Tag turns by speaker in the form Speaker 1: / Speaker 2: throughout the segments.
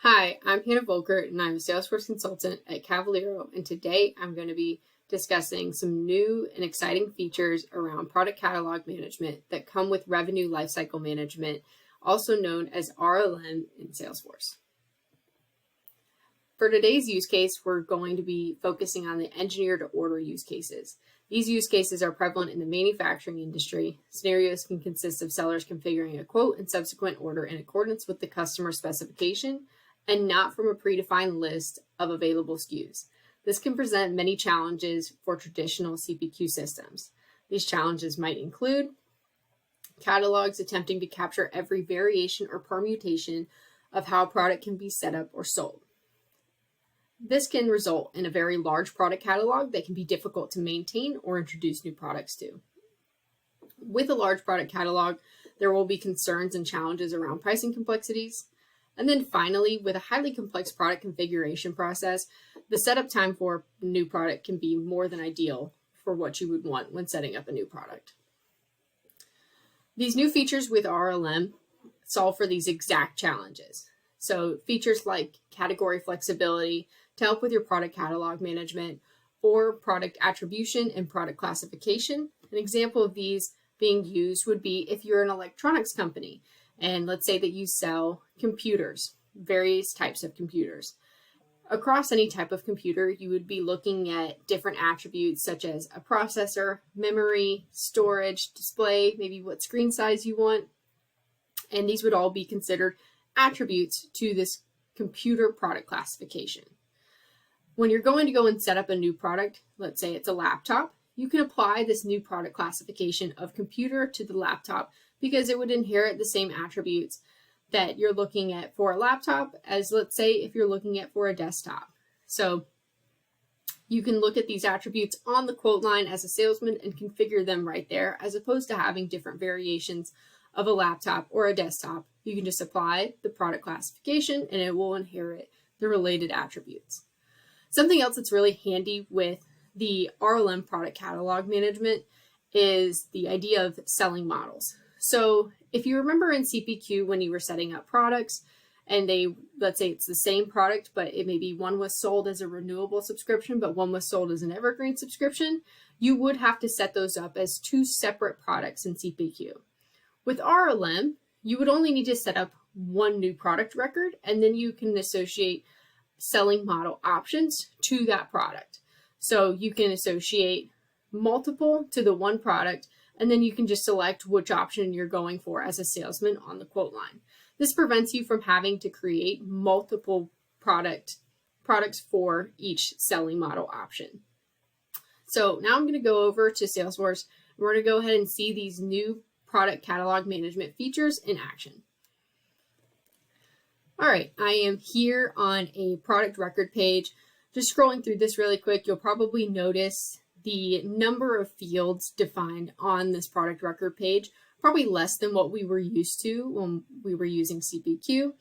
Speaker 1: Hi, I'm Hannah Volkert, and I'm a Salesforce consultant at Kavaliro, and today I'm going to be discussing some new and exciting features around product catalog management that come with revenue lifecycle management, also known as RLM in Salesforce. For today's use case, we're going to be focusing on the engineer to order use cases. These use cases are prevalent in the manufacturing industry. Scenarios can consist of sellers configuring a quote and subsequent order in accordance with the customer specification and not from a predefined list of available SKUs. This can present many challenges for traditional CPQ systems. These challenges might include catalogs attempting to capture every variation or permutation of how a product can be set up or sold. This can result in a very large product catalog that can be difficult to maintain or introduce new products to. With a large product catalog, there will be concerns and challenges around pricing complexities. And then finally, with a highly complex product configuration process, the setup time for a new product can be more than ideal for what you would want when setting up a new product. These new features with RLM solve for these exact challenges. So features like category flexibility to help with your product catalog management, or product attribution and product classification. An example of these being used would be if you're an electronics company, and let's say that you sell computers, various types of computers. Across any type of computer, you would be looking at different attributes such as a processor, memory, storage, display, maybe what screen size you want. And these would all be considered attributes to this computer product classification. When you're going to go and set up a new product, let's say it's a laptop, you can apply this new product classification of computer to the laptop because it would inherit the same attributes that you're looking at for a laptop as, let's say, if you're looking at for a desktop. So you can look at these attributes on the quote line as a salesman and configure them right there, as opposed to having different variations of a laptop or a desktop. You can just apply the product classification and it will inherit the related attributes. Something else that's really handy with the RLM product catalog management is the idea of selling models. So if you remember in CPQ when you were setting up products and let's say it's the same product, but it maybe one was sold as a renewable subscription, but one was sold as an evergreen subscription, you would have to set those up as two separate products in CPQ. With RLM, you would only need to set up one new product record, and then you can associate selling model options to that product. So you can associate multiple to the one product, and then you can just select which option you're going for as a salesman on the quote line. This prevents you from having to create multiple products for each selling model option. So now I'm going to go over to Salesforce. We're going to go ahead and see these new product catalog management features in action. All right, I am here on a product record page. Just scrolling through this really quick, you'll probably notice the number of fields defined on this product record page, probably less than what we were used to when we were using CPQ.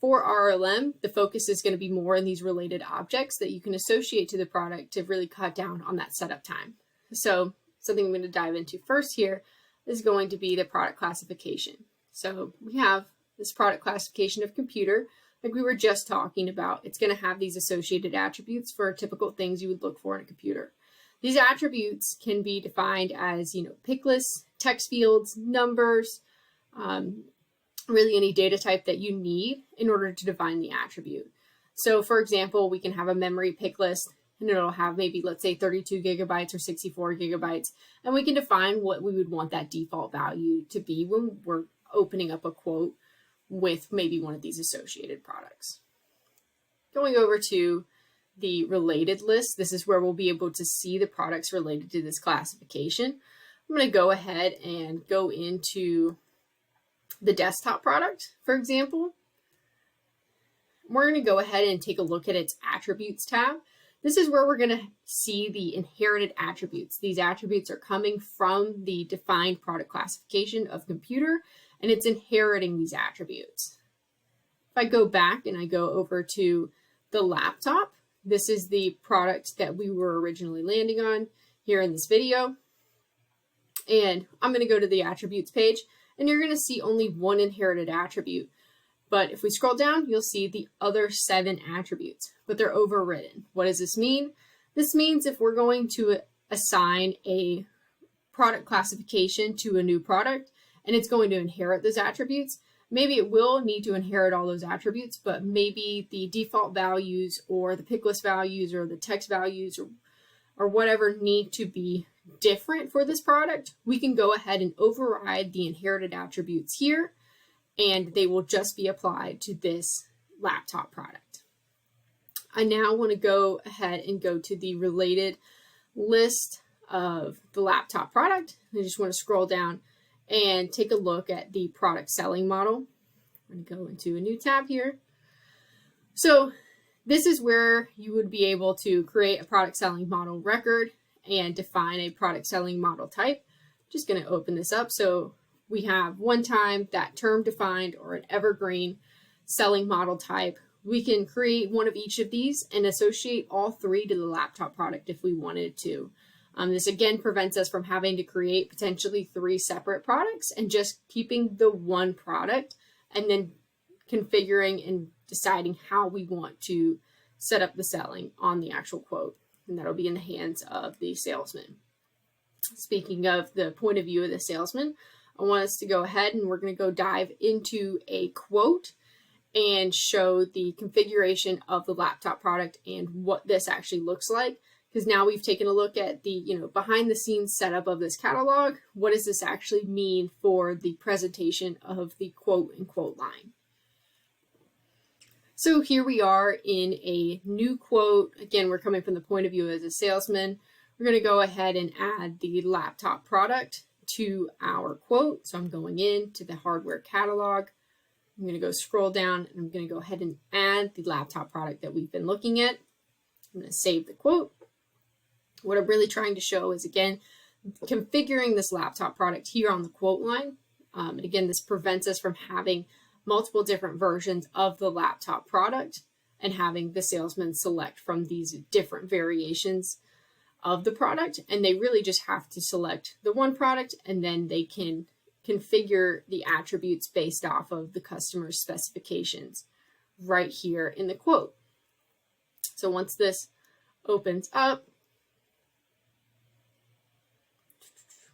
Speaker 1: For RLM, the focus is going to be more in these related objects that you can associate to the product to really cut down on that setup time. So something I'm going to dive into first here is going to be the product classification. So we have this product classification of computer, like we were just talking about. It's going to have these associated attributes for typical things you would look for in a computer. These attributes can be defined as, pick lists, text fields, numbers, really any data type that you need in order to define the attribute. So for example, we can have a memory pick list and it'll have maybe, let's say 32 gigabytes or 64 gigabytes. And we can define what we would want that default value to be when we're opening up a quote with maybe one of these associated products. Going over to the related list, this is where we'll be able to see the products related to this classification. I'm going to go ahead and go into the desktop product, for example. We're going to go ahead and take a look at its attributes tab. This is where we're going to see the inherited attributes. These attributes are coming from the defined product classification of computer, and it's inheriting these attributes. If I go back and I go over to the laptop, this is the product that we were originally landing on here in this video. And I'm going to go to the attributes page, and you're going to see only one inherited attribute. But if we scroll down, you'll see the other 7 attributes, but they're overridden. What does this mean? This means if we're going to assign a product classification to a new product and it's going to inherit those attributes, maybe it will need to inherit all those attributes, but maybe the default values or the pick list values or the text values or whatever need to be different for this product. We can go ahead and override the inherited attributes here, and they will just be applied to this laptop product. I now want to go ahead and go to the related list of the laptop product. I just want to scroll down and take a look at the product selling model. I'm going to go into a new tab here. So this is where you would be able to create a product selling model record and define a product selling model type. Just going to open this up. So we have one time that term defined or an evergreen selling model type. We can create one of each of these and associate all 3 to the laptop product if we wanted to. This again prevents us from having to create potentially 3 separate products and just keeping the one product and then configuring and deciding how we want to set up the selling on the actual quote. And that'll be in the hands of the salesman. Speaking of the point of view of the salesman, I want us to go ahead and we're going to go dive into a quote and show the configuration of the laptop product and what this actually looks like. Because now we've taken a look at the behind the scenes setup of this catalog. What does this actually mean for the presentation of the quote and quote line? So here we are in a new quote. Again, we're coming from the point of view as a salesman. We're going to go ahead and add the laptop product to our quote. So I'm going into the hardware catalog. I'm going to go scroll down and I'm going to go ahead and add the laptop product that we've been looking at. I'm going to save the quote. What I'm really trying to show is, again, configuring this laptop product here on the quote line. And again, this prevents us from having multiple different versions of the laptop product and having the salesman select from these different variations of the product. And they really just have to select the one product and then they can configure the attributes based off of the customer's specifications right here in the quote. So once this opens up,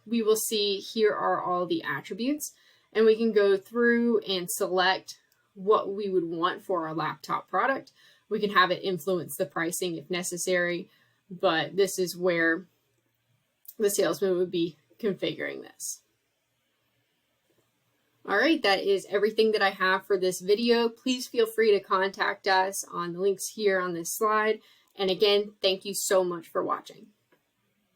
Speaker 1: we will see here are all the attributes, and we can go through and select what we would want for our laptop product. We can have it influence the pricing if necessary, but this is where the salesman would be configuring this. All right, that is everything that I have for this video. Please feel free to contact us on the links here on this slide. And again, thank you so much for watching.